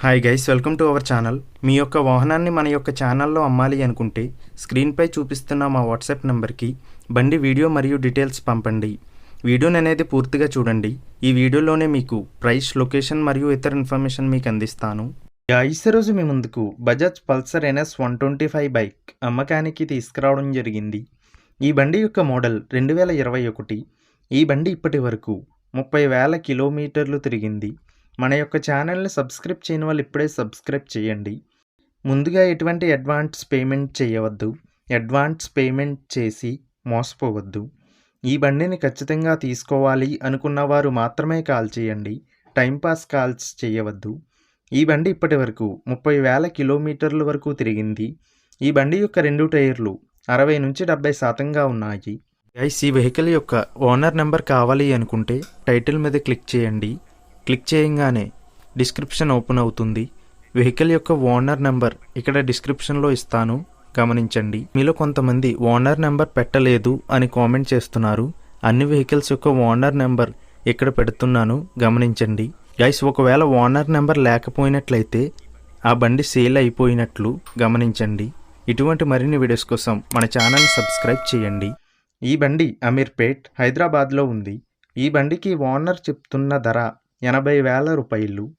Hi guys, welcome to our channel. మీ యొక్క వాహనాన్ని మన యొక్క ఛానల్లో అమ్మాలి అనుకుంటే స్క్రీన్పై చూపిస్తున్న మా వాట్సాప్ నెంబర్కి బండి వీడియో మరియు డీటెయిల్స్ పంపండి. వీడియోని అనేది పూర్తిగా చూడండి. ఈ వీడియోలోనే మీకు ప్రైస్, లొకేషన్ మరియు ఇతర ఇన్ఫర్మేషన్ మీకు అందిస్తాను. గైస్, ఈరోజు మీ ముందుకు బజాజ్ పల్సర్ NS 125 బైక్ అమ్మకానికి తీసుకురావడం జరిగింది. ఈ బండి యొక్క మోడల్ 2021. ఈ బండి ఇప్పటి వరకు 30,000 కిలోమీటర్లు తిరిగింది. మన యొక్క ఛానల్ని సబ్స్క్రైబ్ చేయని వాళ్ళు ఇప్పుడే సబ్స్క్రైబ్ చేయండి. ముందుగా ఎటువంటి అడ్వాన్స్ పేమెంట్ చేయవద్దు. అడ్వాన్స్ పేమెంట్ చేసి మోసపోవద్దు. ఈ బండిని ఖచ్చితంగా తీసుకోవాలి అనుకున్న వారు మాత్రమే కాల్ చేయండి. టైంపాస్ కాల్స్ చేయవద్దు. ఈ బండి ఇప్పటి వరకు 30,000 కిలోమీటర్ల వరకు తిరిగింది. ఈ బండి యొక్క 2 టైర్లు 60 నుంచి 70% ఉన్నాయి. గైస్, ఈ వెహికల్ యొక్క ఓనర్ నెంబర్ కావాలి అనుకుంటే టైటిల్ మీద క్లిక్ చేయండి. క్లిక్ చేయగానే డిస్క్రిప్షన్ ఓపెన్ అవుతుంది. వెహికల్ యొక్క ఓనర్ నెంబర్ ఇక్కడ డిస్క్రిప్షన్లో ఇస్తాను, గమనించండి. మీలో కొంతమంది ఓనర్ నెంబర్ పెట్టలేదు అని కామెంట్ చేస్తున్నారు. అన్ని వెహికల్స్ యొక్క ఓనర్ నెంబర్ ఇక్కడ పెడుతున్నాను, గమనించండి. గైస్, ఒకవేళ ఓనర్ నెంబర్ లేకపోయినట్లయితే ఆ బండి సేల్ అయిపోయినట్లు గమనించండి. ఇటువంటి మరిన్ని వీడియోస్ కోసం మన ఛానల్ని సబ్స్క్రైబ్ చేయండి. ఈ బండి అమీర్పేట్, హైదరాబాద్లో ఉంది. ఈ బండికి ఓనర్ చెప్తున్న ధర 80,000 రూపాయలు.